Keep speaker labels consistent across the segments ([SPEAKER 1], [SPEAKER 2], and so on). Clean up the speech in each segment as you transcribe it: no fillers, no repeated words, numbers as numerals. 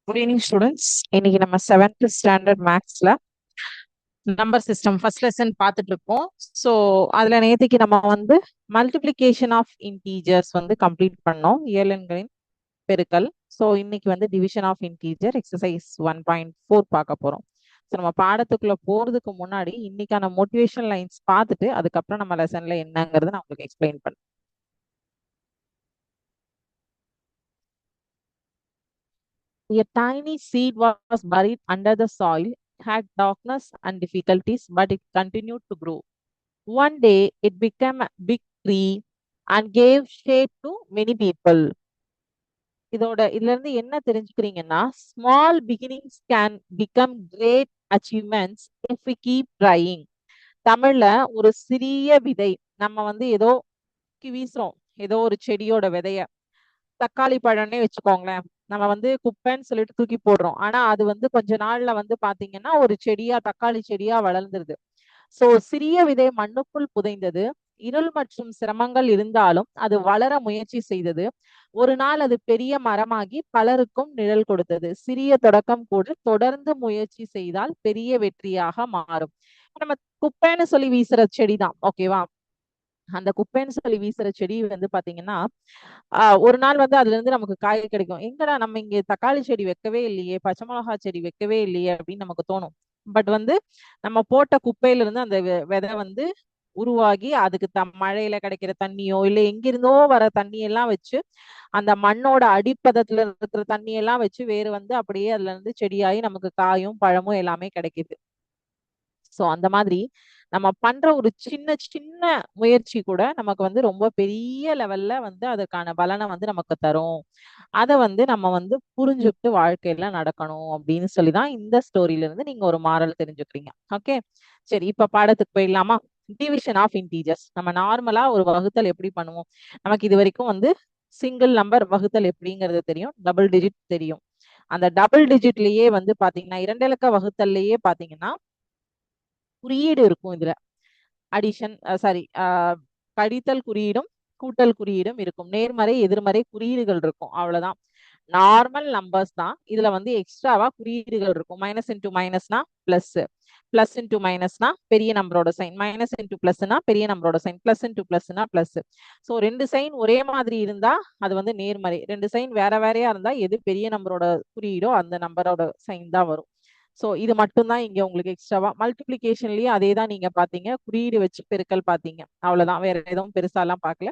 [SPEAKER 1] Good evening students. இன்னைக்கு நம்ம 7th standard மேக்ஸ்ல நம்பர் சிஸ்டம் ஃபர்ஸ்ட் லெசன் பார்த்துட்டு இருக்கோம். ஸோ அதுல நேற்றுக்கு நம்ம வந்து மல்டிப்ளிகேஷன் ஆஃப் இன்டீஜர்ஸ் வந்து கம்ப்ளீட் பண்ணோம், இயலெண்களின் பெருக்கல். ஸோ இன்னைக்கு வந்து டிவிஷன் ஆஃப் இன்டீஜர் எக்ஸசைஸ் 1.4 பார்க்க போறோம். ஸோ நம்ம பாடத்துக்குள்ள போறதுக்கு முன்னாடி இன்னைக்கான மோட்டிவேஷன் லைன்ஸ் பார்த்துட்டு அதுக்கப்புறம் நம்ம லெசன்ல என்னங்கிறத நான் உங்களுக்கு எக்ஸ்பிளைன் பண்ணேன். A tiny seed was buried under the soil, had darkness and difficulties, but it continued to grow. One day, it became a big tree and gave shade to many people. இதுல இருந்து என்ன தெரிஞ்சுக்கிறீங்கன்னா, small beginnings can become great achievements if we keep trying. தமிழ்ல ஒரு சிறிய விதை நம்ம வந்து ஏதோ வீசுறோம், ஏதோ ஒரு செடியோட விதைய, தக்காளி பழம்னே வச்சுக்கோங்களேன். நம்ம வந்து குப்பைன்னு சொல்லிட்டு தூக்கி போடுறோம். ஆனா அது வந்து கொஞ்ச நாள்ல வந்து பாத்தீங்கன்னா ஒரு செடியா, தக்காளி செடியா வளர்ந்துருது. சோ சிறிய விதை மண்ணுக்குள் புதைந்தது. இருள் மற்றும் சிரமங்கள் இருந்தாலும் அது வளர முயற்சி செய்தது. ஒரு நாள் அது பெரிய மரமாகி பலருக்கும் நிழல் கொடுத்தது. சிறிய தொடக்கம் கூட தொடர்ந்து முயற்சி செய்தால் பெரிய வெற்றியாக மாறும். நம்ம குப்பைன்னு சொல்லி வீசுற செடிதான், ஓகேவா? அந்த குப்பைன்னு சொல்லி வீசுற செடி வந்து பாத்தீங்கன்னா ஒரு நாள் வந்து அதுல இருந்து நமக்கு காய் கிடைக்கும். எங்கடா நம்ம இங்க தக்காளி செடி வைக்கவே இல்லையே, பச்சை மிளகா செடி வைக்கவே இல்லையே அப்படின்னு நமக்கு தோணும். பட் வந்து நம்ம போட்ட குப்பையில இருந்து அந்த விதை வந்து உருவாகி அதுக்கு மழையில கிடைக்கிற தண்ணியோ இல்ல எங்கிருந்தோ வர தண்ணியெல்லாம் வச்சு அந்த மண்ணோட அடிப்பதத்துல இருக்கிற தண்ணியெல்லாம் வச்சு வேறு வந்து அப்படியே அதுல இருந்து செடியாகி நமக்கு காயும் பழமும் எல்லாமே கிடைக்குது. சோ அந்த மாதிரி நம்ம பண்ற ஒரு சின்ன சின்ன முயற்சி கூட நமக்கு வந்து ரொம்ப பெரிய லெவல்ல வந்து அதுக்கான பலனை வந்து நமக்கு தரும். அதை வந்து நம்ம வந்து புரிஞ்சுக்கிட்டு வாழ்க்கையில நடக்கணும் அப்படின்னு சொல்லிதான் இந்த ஸ்டோரியில இருந்து நீங்க ஒரு மாரல் தெரிஞ்சுக்கிறீங்க. ஓகே, சரி, இப்ப பாடத்துக்கு போயிடலாமா? Division of integers. நம்ம நார்மலா ஒரு வகுத்தல் எப்படி பண்ணுவோம்? நமக்கு இது வரைக்கும் வந்து சிங்கிள் நம்பர் வகுத்தல் எப்படிங்கிறது தெரியும், டபுள் டிஜிட் தெரியும். அந்த டபுள் டிஜிட்லயே வந்து பாத்தீங்கன்னா இரண்டு இலக்க வகுத்தல்லையே பாத்தீங்கன்னா குறியீடு இருக்கும். இதுல அடிஷன் சாரி கழித்தல் குறியீடும் கூட்டல் குறியீடும் இருக்கும். நேர்மறை எதிர்மறை குறியீடுகள் இருக்கும், அவ்வளவுதான். நார்மல் நம்பர்ஸ் தான். இதுல வந்து எக்ஸ்ட்ராவா குறியீடுகள் இருக்கும். மைனஸ் இன்டூ மைனஸ்னா பிளஸ், பிளஸ் இன்டூ மைனஸ்னா பெரிய நம்பரோட சைன், மைனஸ் இன்டூ பிளஸ்னா பெரிய நம்பரோட சைன், பிளஸ் இன்டூ பிளஸ்னா பிளஸ். ஸோ ரெண்டு சைன் ஒரே மாதிரி இருந்தா அது வந்து நேர்மறை, ரெண்டு சைன் வேற வேறையா இருந்தா எது பெரிய நம்பரோட குறியீடோ அந்த நம்பரோட சைன் தான் வரும். சோ இது மட்டும்தான் இங்க உங்களுக்கு எக்ஸ்ட்ராவா. மல்டிபிளிகேஷன்லயே அதே தான் நீங்க பாத்தீங்க, குறியீடு வச்சு பெருக்கல் பாத்தீங்க, அவ்வளவுதான். வேற எதுவும் பெருசா எல்லாம் பார்க்கல.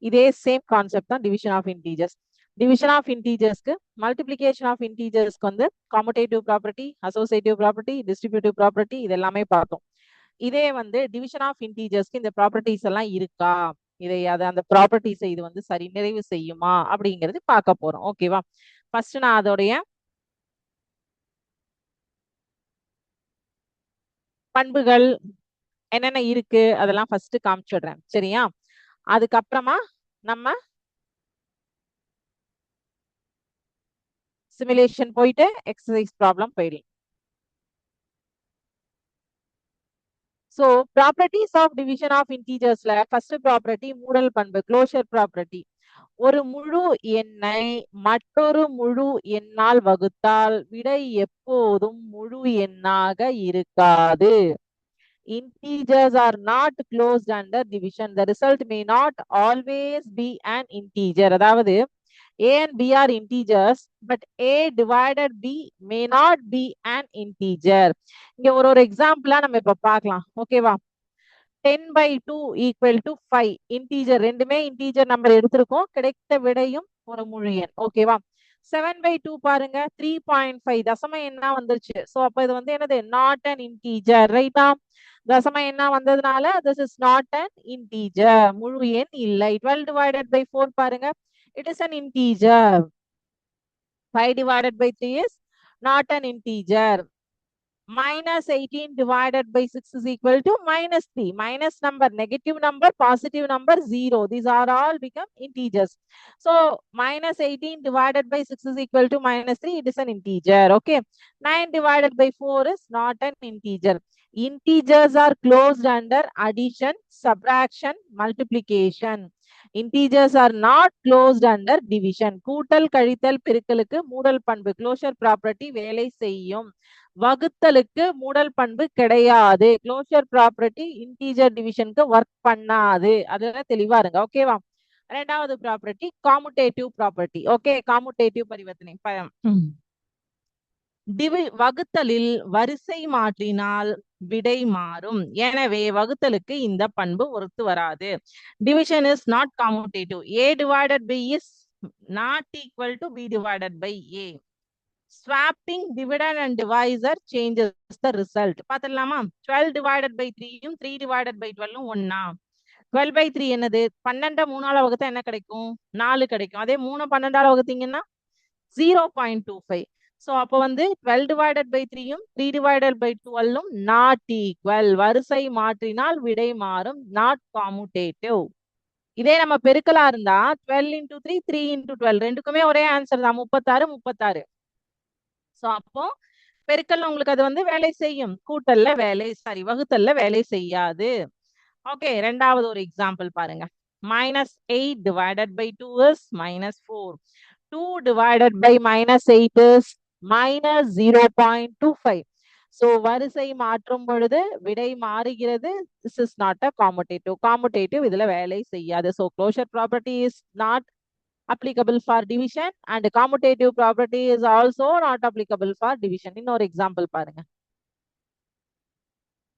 [SPEAKER 1] இதே சேம் கான்செப்ட் தான் division of integers. Division of இன்டீஜர்ஸ்க்கு மல்டிபிளிகேஷன் ஆஃப் இன்டீஜர்ஸ்க்கு வந்து commutative property, associative property, distributive property இது எல்லாமே பார்த்தோம். இதே வந்து டிவிஷன் ஆஃப் இன்டீஜர்ஸ்க்கு இந்த ப்ராப்பர்ட்டிஸ் எல்லாம் இருக்கா, இதை அந்த ப்ராப்பர்ட்டிஸை இது வந்து சரி நிறைவு செய்யுமா அப்படிங்கிறது பார்க்க போறோம். ஓகேவா? ஃபர்ஸ்ட் நான் அதோடைய பண்புகள் என்னென்ன இருக்கு அதெல்லாம் ஃபர்ஸ்ட் காமிச்சிடுறேன், சரியா? அதுக்கப்புறமா நம்ம சிமுலேஷன் போயிட்டு எக்ஸசைஸ் ப்ராப்ளம் போயிடலாம். So properties of division of இன்டீஜர்ஸ்ல ஃபர்ஸ்ட் ப்ராப்பர்ட்டி மூடல் பண்பு, க்ளோஷர் ப்ராப்பர்ட்டி. ஒரு முழு எண்ணை மற்றொரு முழு எண்ணால் வகுத்தால் விடை எப்போதும் முழு எண்ணாக இருக்காது. Integers are not closed under division. The result may not always be an integer. அதாவது a and b are integers, but a divided b may not be an integer. இங்க ஒரு எக்ஸாம்பிளா நம்ம இப்ப பார்க்கலாம், ஓகேவா? 10/2 equal to 5. இன்டீஜர், ரெண்டுமே integer number எடுத்திருக்கோம், கிடைத்த விடையும் ஒரு முழு எண், ஓகேவா? 7/2 பாருங்க, 3.5 தசம எண்ணா வந்துருச்சு. சோ அப்ப இது வந்து என்னது? நாட் அன் இன்டீஜர், ரைட்டா? தசம எண்ணா வந்ததுனால this is not an integer, முழு எண் இல்லை. 12 divided by 4 பாருங்க, it is an integer. 5 divided by 3 is not an integer. Minus 18 divided by 6 is equal to minus 3. Minus number, negative number, positive number, 0. These are all become integers. So minus 18 divided by 6 is equal to minus 3. It is an integer. Okay. 9 divided by 4 is not an integer. Integers are closed under addition, subtraction, multiplication. Integers are not closed under division. கூட்டல் கழித்தல் பெருக்கலுக்கு மூடல் பண்பு closure property வேலை செய்யும். வகுத்தலுக்கு மூடல் பண்பு கிடையாது. Closure property integer டிவிஷனுக்கு work பண்ணாது. அதெல்லாம் தெளிவா இருங்க. ஓகேவா? இரண்டாவது property commutative property. Okay, commutative பரிவர்த்தனை. வகுத்தலில் வரிசை மாற்றினால் விடை மாறும். எனவே வகுத்தலுக்கு இந்த பண்பு ஒத்து வராது. Division is not commutative. A divided by is not equal to B divided by A. Swapping dividend and divisor changes the result. பாத்தலாமா? 12 divided by 3 3 divided by 12 ஒண்ணா? 12 by 3 என்னது? 12 3ஆல வகுத்தா என்ன கிடைக்கும்? 4 கிடைக்கும். அதே 3 12ஆல வகுத்தீங்கன்னா 0.25. So அப்போ வந்து 12 divided by 3 3 divided by 12 not equal. வரிசை மாற்றினால் விடை மாறும். not commutative. இதே நம்ம பெருக்கலா இருந்தா 12 into 3 3 into 12 ரெண்டுக்குமே ஒரே ஆன்சர் தான். 36. சோ அப்போ பெருக்கல்ல உங்களுக்கு அது வந்து வேலை செய்யும். கூட்டல்ல வகுத்தல்ல வேலை செய்யாது. ஓகே, இரண்டாவது ஒரு எக்ஸாம்பிள் பாருங்க. -8 divided by 2 is -4. 2 divided by -8 is -0.25. So வரிசை மாற்றும் பொழுது விடை மாறுகிறது. This is not a commutative. Commutative இதுல வேலை செய்யாது. So closure property is not applicable for division and commutative property is also not applicable for division. இன்னொரு எக்ஸாம்பிள் பாருங்க.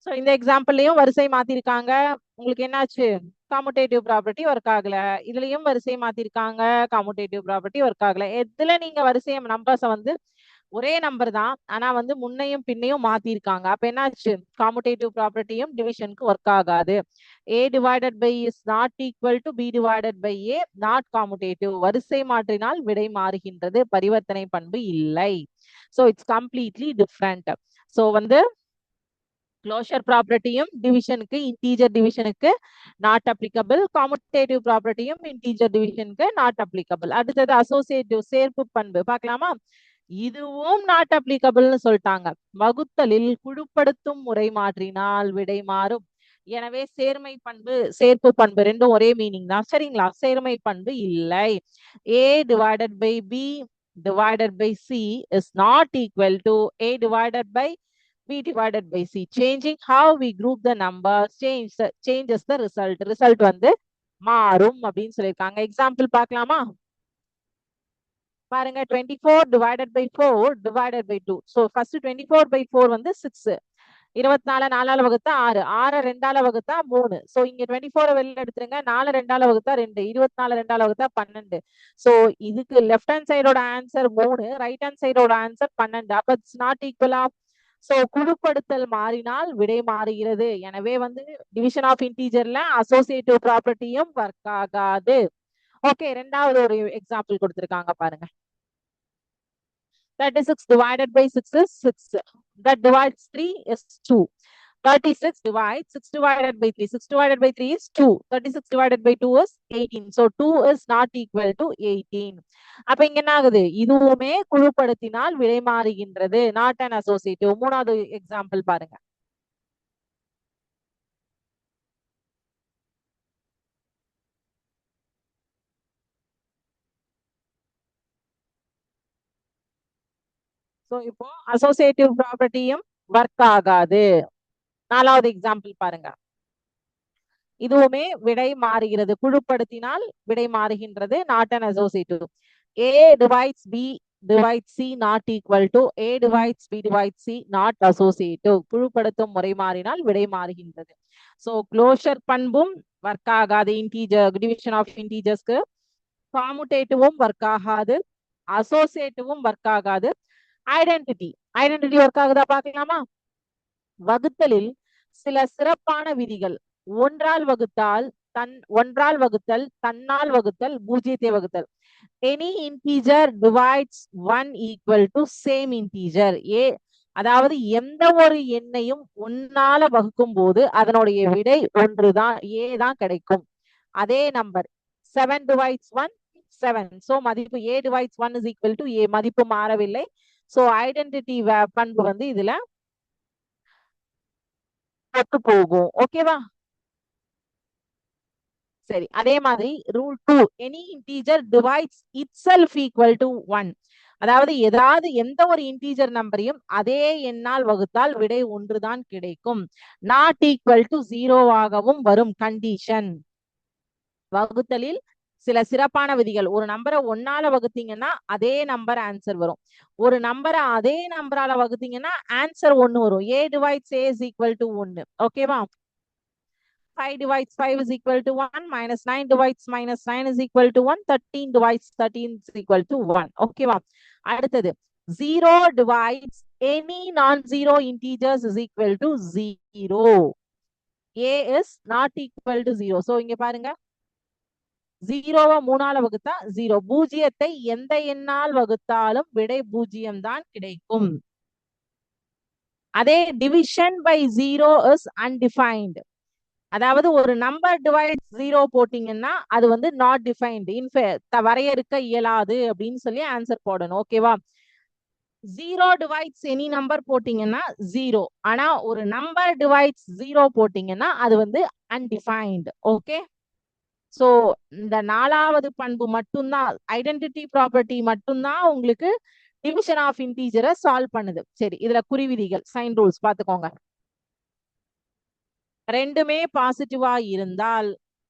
[SPEAKER 1] சோ இந்த எக்ஸாம்பிள்லயும் வரிசை மாத்திருக்காங்க. உங்களுக்கு என்னாச்சு? காமுடேட்டிவ் ப்ராப்பர்ட்டி ஒர்க் ஆகல. இதுலயும் வரிசை மாத்திருக்காங்க. காமுடேட்டிவ் ப்ராப்பர்ட்டி ஒர்க் ஆகல. எதுல நீங்க வரிசையை நம்பர்ஸை வந்து ஒரே நம்பர் தான், ஆனா வந்து முன்னையும் பின்னையும் மாத்திருக்காங்க. அப்ப என்னாச்சு? காமுடேட்டிவ் ப்ராப்பர்ட்டியும் டிவிஷனுக்கு ஒர்க் ஆகாது. A divided by is not equal to B divided by A, not commutative. வரிசை மாற்றினால் விடை மாறுகின்றது. பரிவர்த்தனை பண்பு இல்லை. So it's completely different. So வந்து க்ளோஷர் ப்ராப்பர்ட்டியும் டிவிஷனுக்கு இன்டீஜர் டிவிஷனுக்கு நாட் அப்ளிகபிள். காமுடேட்டிவ் ப்ராப்பர்ட்டியும் இன்டீஜர் டிவிஷனுக்கு நாட் அப்ளிகபிள். அடுத்தது அசோசியேட்டிவ் சேர்ப்பு பண்பு பார்க்கலாமா? இதுவும் நாட் அப்ளிகபிள்னு சொல்லிட்டாங்க. வகுத்தலில் குழுப்படுத்தும் முறை மாற்றினால் விடை மாறும். எனவே சேர்மை பண்பு சேர்ப்பு பண்பு ரெண்டும் ஒரே மீனிங் தான். சரிங்களா? சேர்மை பண்பு இல்லை. A divided by B divided by C is not equal to A divided by B divided by C. Changing how we group the numbers changes the result. Result வந்து மாறும் அப்படின்னு சொல்லியிருக்காங்க. எக்ஸாம்பிள் பார்க்கலாமா? பாருங்க, 24 divided by 4 divided by 2. So first 24 by 4 வந்து 6. 24 4ஆல வகுத்தா 6. 6 2ஆல வகுத்தா 3. So இங்க 24 வெளியில எடுத்துருங்க. 4 2ஆல வகுத்தா 2. 24 2ஆல வகுத்தா 12. So இதுக்கு லெஃப்ட் ஹேண்ட் சைடோட ஆன்சர் 3, ரைட் ஹேண்ட் சைடோட ஆன்சர் 12. அப்ப இட்ஸ் நாட் ஈக்குவல் ஆஃப். சோ குழுப்படுத்தல் மாறினால் விடை மாறுகிறது. எனவே வந்து டிவிஷன் ஆஃப் இன்டீஜர்ல அசோசியேட்டிவ் ப்ராப்பர்ட்டியும் ஒர்க் ஆகாது. ஓகே, ரெண்டாவது ஒரு எக்ஸாம்பிள் கொடுத்திருக்காங்க பாருங்க. 36 divided by 6 is 6. That divides 3 is 2. 36 divides 6 divided by 3. 6 divided by 3 is 2. 36 divided by 2 is 18. So 2 is not equal to 18. அப்ப இங்க என்ன ஆகுது? இதுவுமே குழுப்படுத்தினால் விடை மாறுகின்றது. Not an associative. மூணாவது எக்ஸாம்பிள் பாருங்க. இப்போ அசோசியேட்டிவ் ப்ராப்பர்ட்டியும் ஒர்க் ஆகாது. நாலாவது எக்ஸாம்பிள் பாருங்க. இதுவுமே விடை மாறுகிறது. குழுப்படுத்தினால் விடை மாறுகின்றது. Not an associative. A divides B divides C not equal to A divides B divides C not associative. குழுப்படுத்தும் முறை மாறினால் விடை மாறுகின்றது. So closure பண்பும் ஒர்க் ஆகாது. இன்டீஜர் டிவிஷன் ஆஃப் இன்டீஜர்ஸ்க்கு காமுடேட்டிவும் ஒர்க் ஆகாது. அசோசியேட்டிவும் ஒர்க் ஆகாது. ஐடென்டிட்டி ஒர்க் ஆகுதா பார்க்கலாமா? வகுத்தலில் சில சிறப்பான விதிகள். ஒன்றால் வகுத்தல், தன்னால் வகுத்தல், பூஜ்ஜியத்தை வகுத்தல். Any integer divides one equal to same integer. அதாவது எந்த ஒரு எண்ணையும் ஒன்னால வகுக்கும் போது அதனுடைய விடை ஒன்றுதான், A தான் கிடைக்கும். அதே நம்பர் 7 divides 1 7. So மதிப்பு A divides 1 is equal to A. மதிப்பு மாறவில்லை. So ஐடென்டிட்டி பண்பு வந்து இதுல ஒத்து போகும். ஓகேவா? சரி, அதே மாதிரி rule 2, any integer divides itself equal to 1. அதாவது ஏதாவது எந்த ஒரு இன்டீஜர் நம்பரையும் அதே எண்ணால் வகுத்தால் விடை ஒன்றுதான் கிடைக்கும். நாட் ஈக்குவல் டு 0 ஆகவும் வரும் கண்டிஷன். வகுத்தலில் சில சிறப்பான விதிகள். ஒரு நம்பரை 1ஆல வகுத்தீங்கன்னா அதே நம்பர் ஆன்சர் வரும். ஒரு நம்பரை அதே நம்பரால வகுத்தீங்கன்னா ஆன்சர் 1 வரும். a divides a is equal to 1. ஓகேவா? 5 divides 5 is equal to 1, minus 9 divides minus 9 is equal to 1, 13 divides 13 is equal to 1. ஓகேவா? அடுத்தது 0 divides any non-zero integers is equal to 0. a is not equal to 0. So இங்க பாருங்க, 0வை 3ஆல வகுத்தா 0. பூஜ்ஜியத்தை எந்த எண்ணால் வகுத்தாலும் விடை 0 தான் கிடைக்கும். அதே division by 0 is undefined. அதாவது ஒரு நம்பர் டிவைட் 0 போட்டீங்கன்னா அது வந்து நாட் டிஃபைன்டு, வரையறுக்க இயலாது அப்படின்னு சொல்லி ஆன்சர் போடணும். ஓகேவா? 0 டிவைட்ஸ் எனி நம்பர் போட்டீங்கன்னா 0. ஆனா ஒரு நம்பர் டிவைட்ஸ் 0 போட்டீங்கன்னா அது வந்து அன்டிஃபைன்டு. ஓகே, சோ இந்த 4வது பண்பு மட்டும்தான், ஐடென்டிட்டி ப்ராப்பர்ட்டி மட்டும்தான் உங்களுக்கு டிவிஷன் ஆஃப் இன்டீஜரை சால்வ் பண்ணுது. சரி, இதுல குறிவிதிகள், சைன் ரூல்ஸ் பாத்துக்கோங்க. ரெண்டுமே பாசிட்டிவா இருந்தால்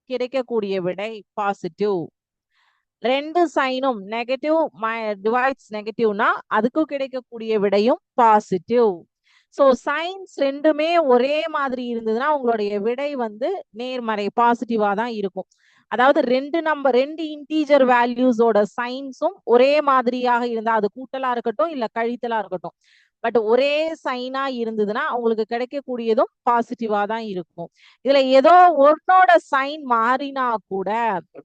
[SPEAKER 1] கிடைக்கக்கூடிய விடை பாசிட்டிவ். ரெண்டு சைனும் நெகட்டிவ் டிவைட்ஸ் நெகட்டிவ்னா அதுக்கும் கிடைக்கக்கூடிய விடையும் பாசிட்டிவ். சோ சைன்ஸ் ரெண்டுமே ஒரே மாதிரி இருந்ததுன்னா உங்களுடைய விடை வந்து நேர்மறை, பாசிட்டிவா தான் இருக்கும். அதாவது ரெண்டு இன்டீஜர் வேல்யூஸோட சைன்ஸும் ஒரே மாதிரியாக இருந்தா, அது கூட்டலா இருக்கட்டும் இல்ல கழித்தலா இருக்கட்டும், பட் ஒரே சைனா இருந்ததுன்னா உங்களுக்கு கிடைக்கக்கூடியதும் பாசிட்டிவா தான் இருக்கும். இதுல ஏதோ ஒன்னோட சைன் மாறினா கூட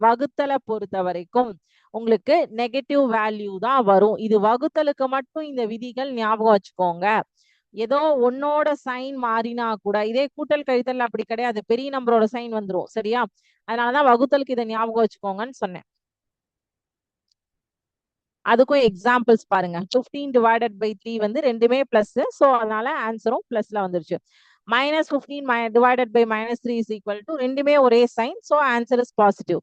[SPEAKER 1] வகுத்தலை பொறுத்த வரைக்கும் உங்களுக்கு நெகட்டிவ் வேல்யூ தான் வரும். இது வகுத்தலுக்கு மட்டும் இந்த விதிகள் ஞாபகம் வச்சுக்கோங்க. ஏதோ ஒன்னோட சைன் மாறினா கூட, இதே கூட்டல் கழித்தல் அப்படி கிடையாது, பெரிய நம்பரோட சைன் வந்துரும். சரியா? அதனாலதான் வகுத்தலுக்கு இதை ஞாபகம் வச்சுக்கோங்கன்னு சொன்னேன். அதுக்கும் எக்ஸாம்பிள்ஸ் பாருங்க. 15 டிவைடட் பை 3 வந்து ரெண்டுமே பிளஸ், சோ அதனால ஆன்சரும் பிளஸ்ல வந்துருச்சு. -15 divided by -3 is equal to, ரெண்டுமே ஒரே sign, so answer is positive.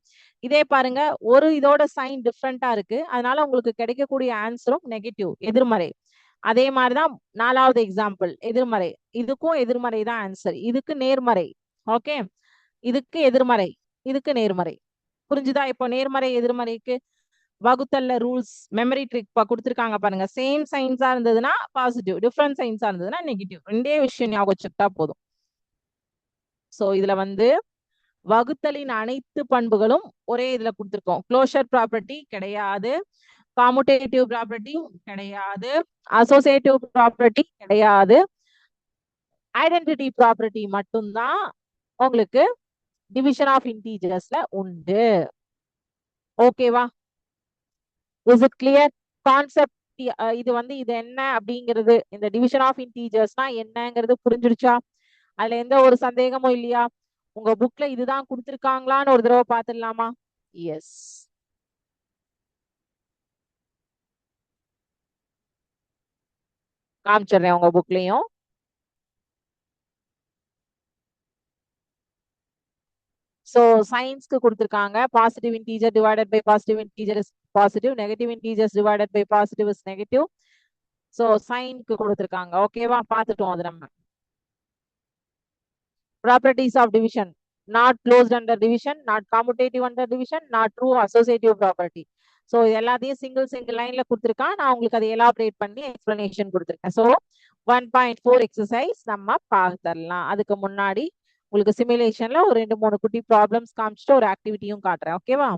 [SPEAKER 1] இதே பாருங்க, ஒரு இதோட சைன் டிஃப்ரெண்டா இருக்கு, அதனால உங்களுக்கு கிடைக்கக்கூடிய ஆன்சரும் நெகட்டிவ், எதிர்மறை. அதே மாதிரிதான் 4வது எக்ஸாம்பிள், எதிர்மறை. இதுக்கும் எதிர்மறை தான் ஆன்சர், இதுக்கு நேர்மறை. ஓகே, இதுக்கு எதிர்மறை, இதுக்கு நேர்மறை. புரிஞ்சுதா? இப்போ நேர்மறை எதிர்மறைக்கு வகுத்தல்ல ரூல்ஸ், மெமரி ட்ரிக் கொடுத்துருக்காங்க பாருங்க. சேம் சைன்ஸா இருந்ததுன்னா பாசிட்டிவ், டிஃபரண்ட் சைன்ஸா இருந்ததுன்னா நெகட்டிவ். ரெண்டே விஷயம் ஞாபகம் வச்சுக்கிட்டா போதும். சோ இதுல வந்து வகுத்தலின் அனைத்து பண்புகளும் ஒரே இதுல கொடுத்துருக்கோம். க்ளோஷர் ப்ராப்பர்ட்டி கிடையாது, காமுடேட்டிவ் ப்ராப்பர்ட்டி கிடையாது, அசோசியேட்டிவ் ப்ராப்பர்ட்டி கிடையாது, ஐடென்டிட்டி ப்ராப்பர்ட்டி மட்டும்தான் உங்களுக்கு டிவிஷன் ஆஃப் இன்டீஜர்ஸ்ல உண்டு. ஓகேவா? Is it clear? கான்செப்ட் இது வந்து இது என்ன அப்படிங்கிறது, இந்த டிவிஷன் ஆஃப் இன்டீஜர்ஸ்னா என்னங்கிறது புரிஞ்சிடுச்சா? அதுல எந்த ஒரு சந்தேகமும் இல்லையா? உங்க புக்ல இதுதான் கொடுத்துருக்காங்களான்னு ஒரு தடவை பார்த்துடலாமா? எஸ், காமிச்சிடுறேன் உங்க புக்லயும். சோ சயின்ஸ்க்கு கொடுத்துருக்காங்க, positive integer divided by positive integer is positive, negative integers divided by positive is negative. So சைனுக்கு கொடுத்துருக்காங்க. ஓகேவா? பார்த்துட்டோம் அது நம்ம. Properties of division: not closed under division, not commutative under division, not true associative property. So எல்லாத்தையும் single லைன்ல கொடுத்துருக்கான், நான் உங்களுக்கு அதை எலாபரேட் பண்ணி எக்ஸ்பிளனேஷன் கொடுத்துருக்கேன். ஸோ 1.4 எக்ஸசைஸ் நம்ம பார்த்துடலாம். அதுக்கு முன்னாடி உங்களுக்கு சிமுலேஷன்ல ஒரு 2-3 குட்டி ப்ராப்ளம்ஸ் காமிச்சிட்டு ஒரு ஆக்டிவிட்டியும் காட்டுறேன். ஓகேவா?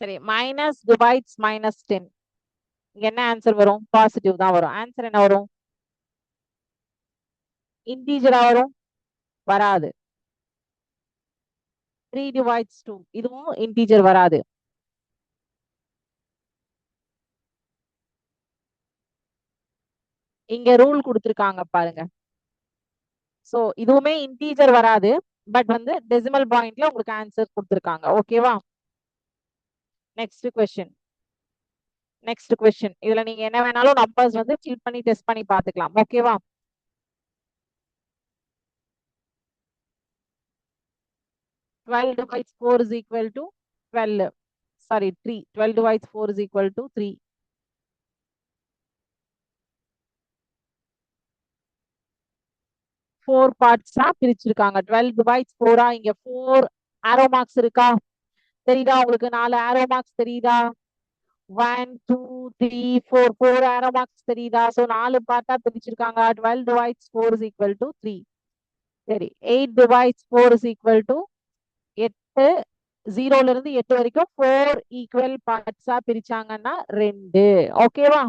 [SPEAKER 1] சரி, மைனஸ் டிவைட்ஸ் -10, என்ன ஆன்சர் வரும்? பாசிட்டிவ் தான் வரும். ஆன்சர் என்ன வரும்? இன்டீஜரா வரும்? வராது. 3 divides 2, இதுவும் இன்டீஜர் வராது. இங்க ரூல் கொடுத்துருக்காங்க பாருங்க. சோ இதுவுமே இன்டீஜர் வராது, பட் வந்து டெசிமல் பாயிண்ட்ல உங்களுக்கு ஆன்சர் கொடுத்துருக்காங்க. ஓகேவா? Next question. இதுல நீங்க என்ன வேணாலும் நம்பர்ஸ் வந்து ஃபில் பண்ணி டெஸ்ட் பண்ணி பாத்துக்கலாம். ஓகேவா? Twelve divides 4 is equal to 12. Sorry, 3. 12 divides 4 is equal to 3. 4 பார்ட்ஸா பிரிச்சிருக்காங்க. 12 divides 4 இங்க 4 arrow marks இருக்கா? தெரியுதா உங்களுக்கு? 4 arrow marks தெரியுதா? 1 2 3 4 4 arrow marks தெரியுதா? சோ 4 பார்ட்டா பிரிச்சிருக்காங்க. 12 divides 4 is equal to 3. சரி, 8 divides 4 is equal to 8. 0ல இருந்து 8 வரைக்கும் 4 ஈக்குவல் பார்ட்ஸா பிரிச்சாங்கன்னா 2. ஓகேவா?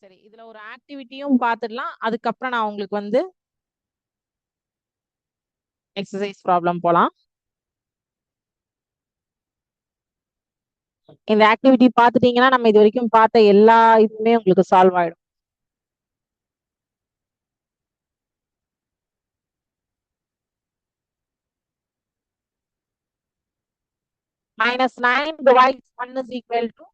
[SPEAKER 1] சரி, இதுல ஒரு ஆக்டிவிட்டியும் பார்த்துடலாம். அதுக்கப்புறம் நான் உங்களுக்கு வந்து எக்ஸசைஸ் ப்ராப்ளம் போலாம். இந்த ஆக்டிவிட்டி பார்த்துட்டீங்கன்னா நம்ம இது வரைக்கும் பார்த்த எல்லா இதுவுமே உங்களுக்கு சால்வ் ஆயிடும். -9 divides 1 is equal to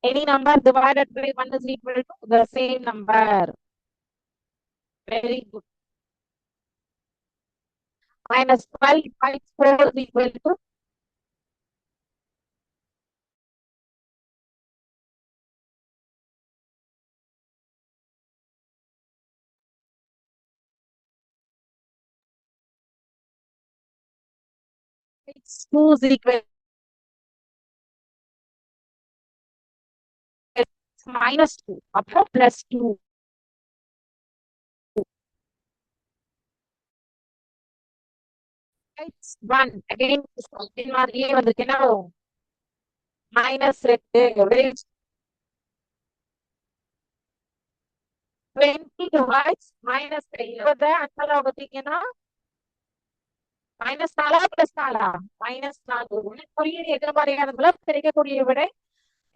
[SPEAKER 1] any number divided by 1 is equal to the same number. Very good. -12 divides 4 is equal to -2 is equal to -2 அப்போ +2. It's 1 again something மாதிரியே வந்திருக்கு. என்ன வரும்? -2. 20 divides -3. இதை அந்தளவு பார்த்தீங்கன்னா -4 +4 -4. குறியீடு எதிர்மறையானதுல கிடைக்கக்கூடிய விடை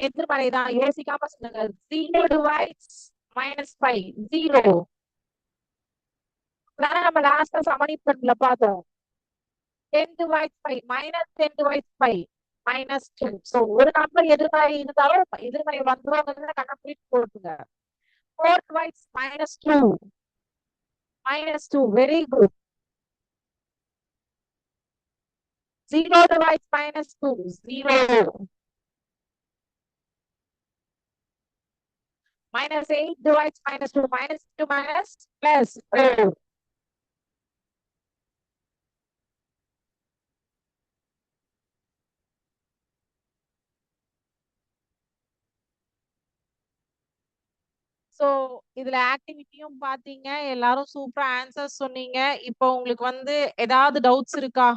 [SPEAKER 1] எதிர்மறை தான். யோசிக்காம சொல்லுங்க. 0 divides -5 0. நம்ம லாஸ்ட் சமணிப்பட்டுல பார்த்தோம். 10 divides 5 -10 divides 5 -2. சோ ஒரு நம்பர் எதிர்மறை இருந்தாலும் எதிர்மறை வந்துருவாங்க கண்டுபிடிச்சு போட்டுங்க. 4 divides -2 -2. Very good. 0 divides -2 0. -8 divides -2 -2 minus plus -4. So இதுல ஆக்டிவிட்டியும் பாத்தீங்க. எல்லாரும் சூப்பரா ஆன்சர் சொன்னீங்க. இப்போ உங்களுக்கு வந்து ஏதாவது டவுட்ஸ் இருக்கா?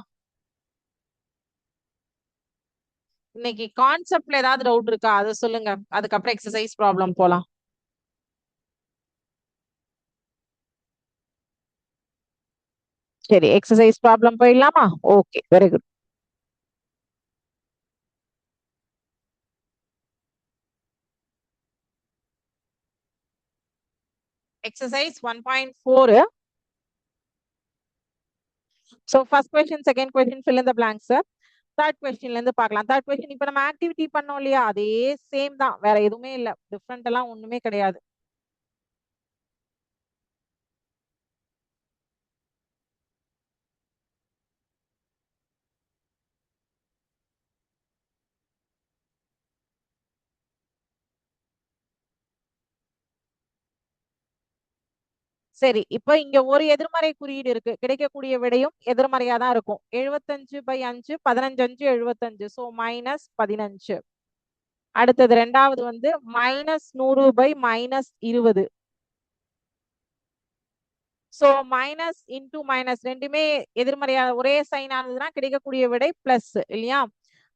[SPEAKER 1] இன்னைக்கு கான்செப்ட்ல ஏதாவது டவுட் இருக்கா? அதை சொல்லுங்க. அதுக்கப்புறம் எக்ஸசைஸ் ப்ராப்ளம் போலாம். சரி, எக்ஸசைஸ் ப்ராப்ளம் போயிடலாமா? Okay, very good. Exercise 1.4. So first question, second question, fill in the blanks. Third கொஸ்டின்ல இருந்து பார்க்கலாம். தேர்ட் கொஸ்டின் இப்ப நம்ம ஆக்டிவிட்டி பண்ணோம் இல்லையா, அதே சேம் தான், வேற எதுவுமே இல்ல, டிஃபரெண்ட் எல்லாம் ஒண்ணுமே கிடையாது. சரி, இப்ப இங்க ஒரு எதிர்மறை குறியீடு இருக்கு. கிடைக்கக்கூடிய விடையும் எதிர்மறையா தான் இருக்கும். 75/5 15 75. சோ -15. அடுத்தது ரெண்டாவது வந்து -100/-20. சோ மைனஸ் இன்டூ மைனஸ் ரெண்டுமே எதிர்மறையா ஒரே சைன் ஆனதுன்னா கிடைக்கக்கூடிய விடை பிளஸ் இல்லையா?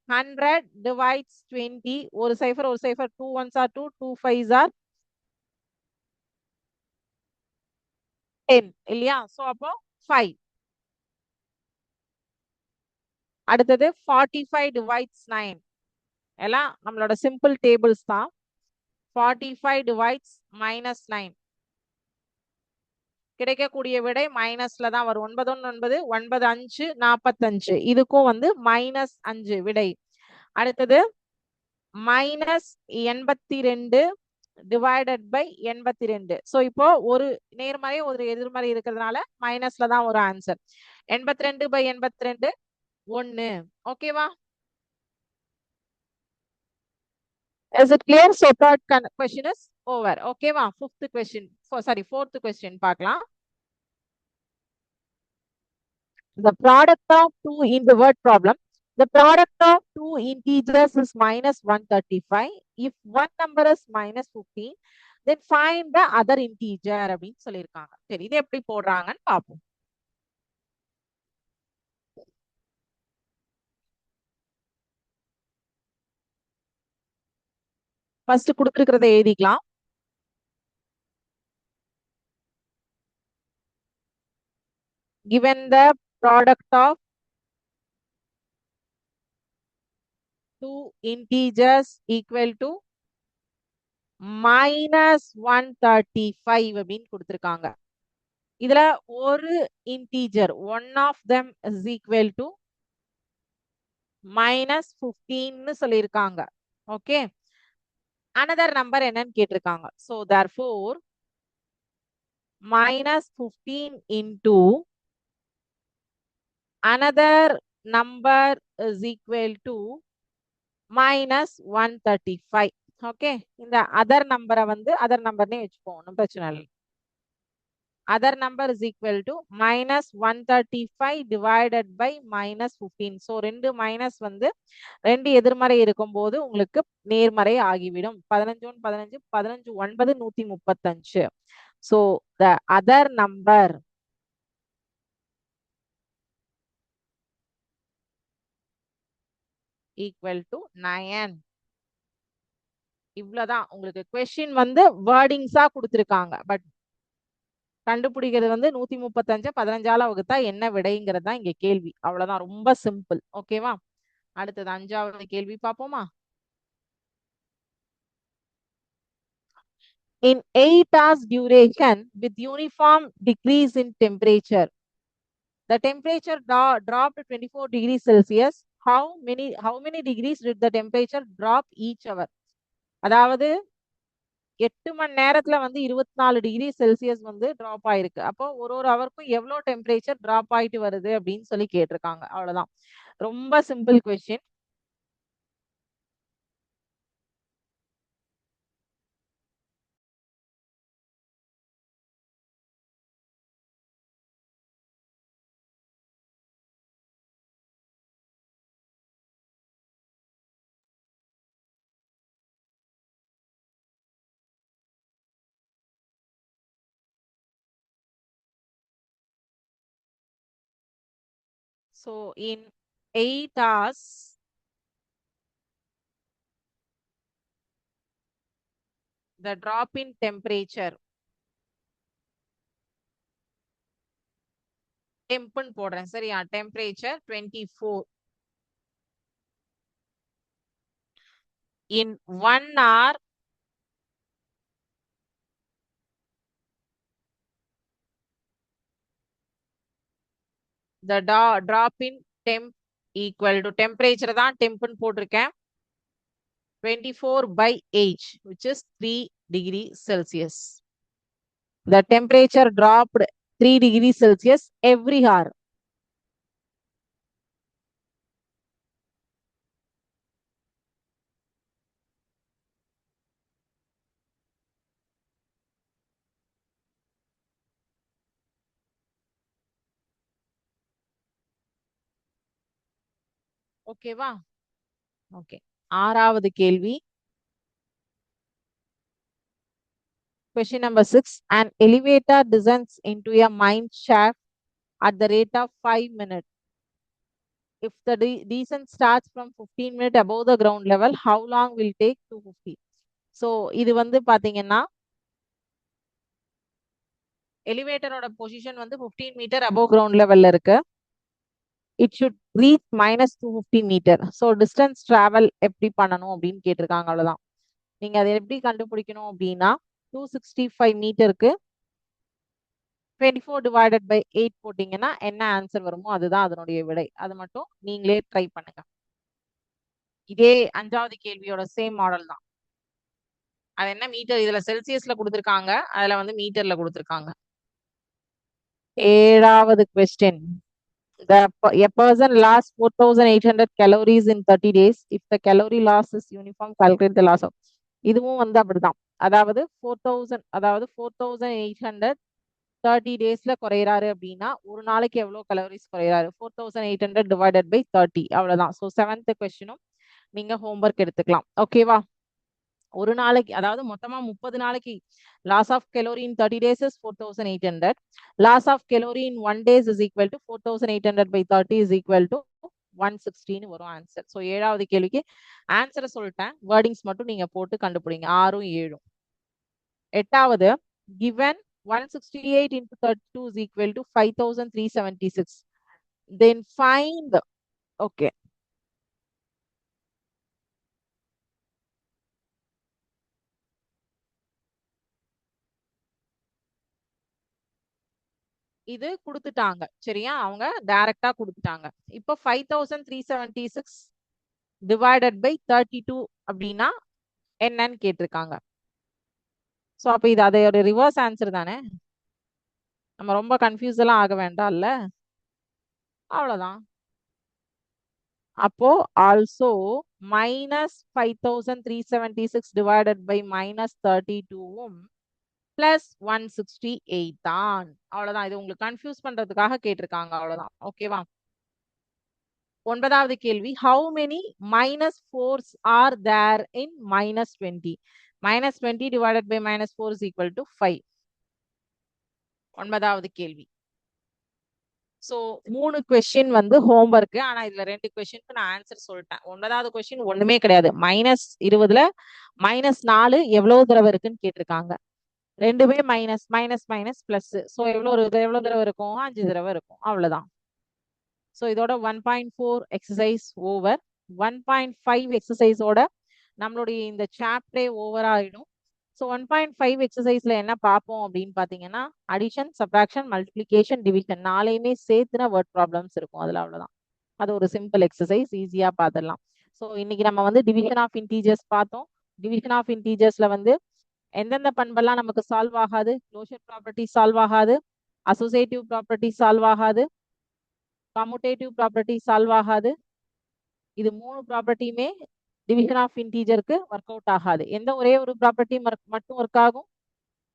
[SPEAKER 1] 100 divides 20. ஒரு cipher 2 1s are 2 2 5s are 10 இல்லையா? சோ அப்போ 5. அடுத்தது 45 divides 9. எல்லாம் நம்மளோட சிம்பிள் டேபிள்ஸ் தான். 45 divides -9. கிடைக்கக்கூடிய விடை மைனஸ்ல தான் வரும். 9 9 9 5 45. இதுக்கும் வந்து -5 விடை. அடுத்தது -82 டிவைடட் பை 82. ஸோ இப்போ ஒரு நேர்மறை ஒரு எதிர்மறை இருக்கிறதுனால மைனஸ்ல தான் ஒரு ஆன்சர். 82 பை 82 1. ஓகேவா? Is it clear? So third question is over. ஓகேவா? Fifth question, sorry, fourth question பார்க்கலாம். The product of two in the word problem. The product of two integers is -135. If one number is -15, then find the other integer அப்படின்னு சொல்லியிருக்காங்க. சரி, இது எப்படி போடுறாங்கன்னு பார்ப்போம். First கொடுத்துருக்கிறத எழுதிக்கலாம். Given the product of two integers equal to -135 அப்படின்னு கொடுத்திருக்காங்க. இதுல ஒரு integer one of them is equal to -15 சொல்லியிருக்காங்க. ஓகே, another number என்னன்னு கேட்டிருக்காங்க. So therefore -15 into another number is equal to -135. Okay, இந்த அதர் நம்பரை வந்து அதர் நம்பர்னே வச்சுப்போம், ஒன்றும் பிரச்சனை இல்லை. Other number is equal to -135 divided by -15. So ரெண்டு மைனஸ் வந்து ரெண்டு எதிர்மறை இருக்கும்போது உங்களுக்கு நேர்மறை ஆகிவிடும். 15 15 15 9 135. So the other number equal to 9. இவ்வளவுதான். உங்களுக்கு கொஸ்டின் வந்து வேர்டிங்ஸா கொடுத்திருக்காங்க. பட் கண்டுபிடிக்கிறது வந்து 135 15ஆல வகுத்தா என்ன விடைங்கிறது தான் இங்க கேள்வி. அவ்வளவுதான், ரொம்ப சிம்பிள். ஓகேவா? அடுத்தது அஞ்சாவது கேள்வி பார்ப்போமா? In 8 hours duration with uniform decrease in temperature, the temperature dropped 24 degrees Celsius. How many degrees did the temperature drop each hour? அதாவது 8 மணி நேரத்துல வந்து 24 டிகிரி செல்சியஸ் வந்து டிராப் ஆயிருக்கு. அப்போ ஒரு ஹவருக்கும் எவ்வளவு டெம்பரேச்சர் டிராப் ஆயிட்டு வருது அப்படின்னு சொல்லி கேட்டிருக்காங்க. அவ்வளவுதான், ரொம்ப simple question. So in 8 hours, the drop in temperature, டெம்பன் போடுறேன் சரியா, temperature 24. In 1 hour, the drop in temp equal to temperature தான் டெம்பன் போட்டிருக்கேன் 24 by H, which is 3 degree Celsius. The temperature dropped 3 degrees Celsius every hour. ஓகேவா? Okay, ஆறாவது கேள்வி. Question number 6. An elevator descends into a mine shaft at the rate of 5 minutes. If the descent starts from 15 minutes above the ground level, how long will take to 50? So இது வந்து பாத்தீங்கன்னா எலிவேட்டரோட position வந்து 15 metre above ground levelல இருக்கு. It should reach -250 metre. So distance travel எப்படி பண்ணணும் அப்படின்னு கேட்டிருக்காங்க. அவ்வளவுதான். நீங்க அதை எப்படி கண்டுபிடிக்கணும் அப்படின்னா 265 மீட்டருக்கு 24 divided by 8 போட்டீங்கன்னா என்ன ஆன்சர் வருமோ அதுதான் அதனுடைய விடை. அது மட்டும் நீங்களே ட்ரை பண்ணுங்க. இதே 5வது கேள்வியோட சேம் மாடல் தான். அது என்ன மீட்டர், இதுல செல்சியஸ்ல கொடுத்திருக்காங்க, அதுல வந்து மீட்டர்ல கொடுத்திருக்காங்க. 7வது question. A person lost 4,800 calories in 30 days. If the calorie loss is uniform, calculate the loss of. இதுவும் வந்து அப்படிதான். அதாவது 4,800 30 டேஸ்ல குறையறாரு அப்படின்னா ஒரு நாளைக்கு எவ்வளவு கலோரிஸ் குறையறாரு? 4,800 divided by 30. அவ்வளவுதான். ஸோ 7th கொஸ்டினும் நீங்க ஹோம்ஒர்க் எடுத்துக்கலாம். ஓகேவா? ஒரு நாளைக்கு, அதாவது மொத்தமா 30 நாளைக்கு loss of calorie in 30 days is 4,800. Loss of calorie in 1 days is equal to 4,800 by 30 is equal to 160 வரும் ஆன்சர். ஸோ 7வது கேள்விக்கு ஆன்சரை சொல்லிட்டேன், வேர்டிங்ஸ் மட்டும் நீங்க போட்டு கண்டுபிடிங்க. 6ம் 7ம். 8வது, given 168 into 32 is equal to 5,376. Then find, okay. இது கொடுத்துட்டாங்க சரியா, அவங்க டைரக்டா கொடுத்துட்டாங்க. இப்போ 5,376 divided by 32 அப்படின்னா என்னன்னு கேட்டிருக்காங்க. ஸோ அப்ப இது அதோட ரிவர்ஸ் ஆன்சர் தானே, நம்ம ரொம்ப கன்ஃபியூஸ் எல்லாம் ஆக வேண்டாம் இல்ல, அவ்வளவுதான். அப்போ ஆல்சோ -5,376 divided by -32வும் பிளஸ் 168 தான். அவ்வளவுதான். இது உங்களுக்கு கன்ஃபியூஸ் பண்றதுக்காக கேட்டிருக்காங்க, அவ்வளவுதான். ஓகேவா? 9வது கேள்வி, how many -4s are there in -20? -20 divided by -4 is equal to 5. 9வது கேள்வி. சோ 3 கொஸ்டின் வந்து ஹோம்ஒர்க். ஆனா இதுல 2 கொஸ்டினுக்கு நான் ஆன்சர் சொல்லிட்டேன். 9வது கொஸ்டின் ஒண்ணுமே கிடையாது. -20ல -4 எவ்வளவு தடவை இருக்குன்னு கேட்டிருக்காங்க. ரெண்டுமே minus minus minus plus. So எவ்வளவு தடவை இருக்கும்? 5 தடவை இருக்கும், அவ்வளவுதான். ஸோ இதோட 1.4 எக்ஸசைஸ் ஓவர். 1.5 எக்ஸசைஸோட நம்மளுடைய இந்த சாப்டரே ஓவர் ஆயிடும். ஸோ 1.5 எக்ஸசைஸ்ல என்ன பார்ப்போம் அப்படின்னு பாத்தீங்கன்னா, அடிஷன், சப்ராக்ஷன், மல்டிபிளிகேஷன், டிவிஷன் நாளையுமே சேர்த்துன வேர்ட் ப்ராப்ளம்ஸ் இருக்கும் அதுல, அவ்வளவுதான். அது ஒரு சிம்பிள் எக்ஸசைஸ், ஈஸியா பார்த்துடலாம். ஸோ இன்னைக்கு நம்ம வந்து டிவிஷன் ஆஃப் இன்டீஜர்ஸ் பார்த்தோம். டிவிஷன் ஆஃப் இன்டீஜர்ஸ்ல வந்து எந்தெந்த பண்பெல்லாம் நமக்கு சால்வ் ஆகாது? க்ளோஷர் ப்ராப்பர்ட்டி சால்வ் ஆகாது, அசோசியேட்டிவ் ப்ராப்பர்ட்டி சால்வ் ஆகாது, கம்யூட்டேட்டிவ் ப்ராப்பர்ட்டி சால்வ் ஆகாது. இது 3 ப்ராப்பர்ட்டியுமே டிவிஷன் ஆஃப் இன்டீஜருக்கு ஒர்க் அவுட் ஆகாது. எந்த ஒரே ஒரு ப்ராப்பர்ட்டி மட்டும் ஒர்க் ஆகும்?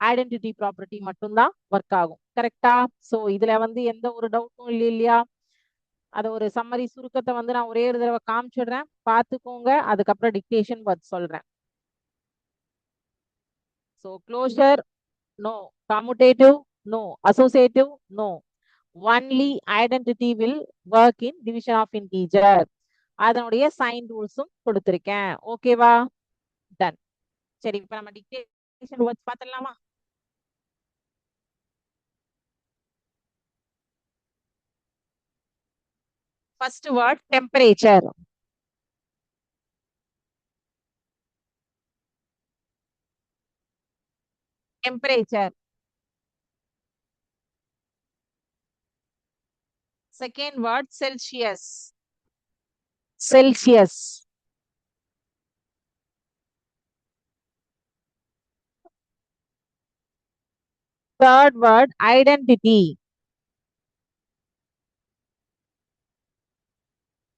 [SPEAKER 1] ஐடென்டிட்டி ப்ராப்பர்ட்டி மட்டும்தான் ஒர்க் ஆகும். கரெக்டா? ஸோ இதுல வந்து எந்த ஒரு டவுட்டும் இல்லையா? அத ஒரு சம்மரி சுருக்கத்தை வந்து நான் ஒரே ஒரு தடவை காமிச்சிடுறேன், பார்த்துக்கோங்க. அதுக்கப்புறம் டிக்டேஷன் பார்த்து சொல்றேன். So closure no, commutative no, associative no, only identity will work in division of integer. அதனுடைய சைன் ரூல்ஸும் கொடுத்திருக்கேன். ஓகேவா? டன். சரி, இப்ப நம்ம டிக்டேஷன் வேர்ட்ஸ் பார்த்துடலாமா? First word temperature. Temperature. Second word Celsius. Celsius. Third word identity.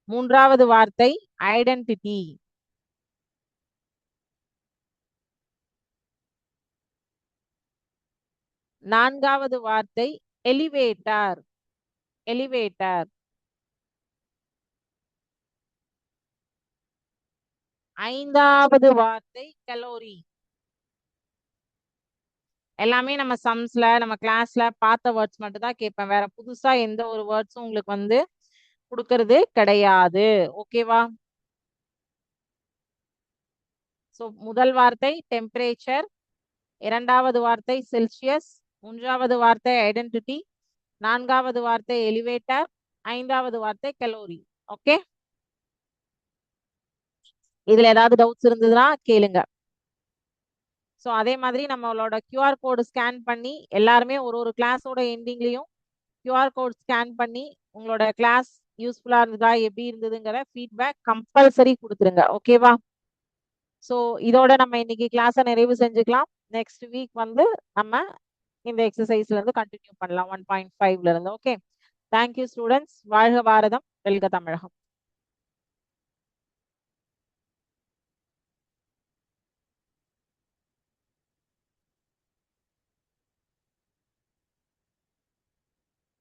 [SPEAKER 1] மூன்றாவது வார்த்தை ஐடென்டிட்டி. நான்காவது வார்த்தை எலிவேட்டர். எலிவேட்டர். ஐந்தாவது வார்த்தை கலோரி. எல்லாமே நம்ம சம்ஸ்ல, நம்ம கிளாஸ்ல பார்த்த வேர்ட்ஸ் மட்டும் தான் கேட்பேன். வேற புதுசா எந்த ஒரு வேர்ட்ஸும் உங்களுக்கு வந்து கொடுக்கறது கிடையாது. ஓகேவா? சோ முதல் வார்த்தை டெம்பரேச்சர், இரண்டாவது வார்த்தை செல்சியஸ், மூன்றாவது வார்த்தை ஐடென்டிட்டி, நான்காவது வார்த்தை எலிவேட்டர், ஐந்தாவது வார்த்தை கலோரி. ஓகே, இதுல ஏதாவது டவுட்ஸ் இருந்ததுன்னா கேளுங்க. ஸோ அதே மாதிரி நம்மளோட கியூஆர் கோடு ஸ்கேன் பண்ணி எல்லாருமே ஒரு கிளாஸோட எண்டிங்லேயும் கியூஆர் கோட் ஸ்கேன் பண்ணி உங்களோட கிளாஸ் யூஸ்ஃபுல்லாக இருந்ததா எப்படி இருந்ததுங்கிற ஃபீட்பேக் கம்பல்சரி கொடுத்துருங்க. ஓகேவா? ஸோ இதோட நம்ம இன்னைக்கு கிளாஸை நிறைவு செஞ்சுக்கலாம். நெக்ஸ்ட் வீக் வந்து நம்ம இந்த எக்ஸசைஸ்ல இருந்து கண்டினியூ பண்ணலாம் 1.5ல இருந்து. Okay, thank you students. வாழ்க பாரதம், வெல்க தமிழகம்.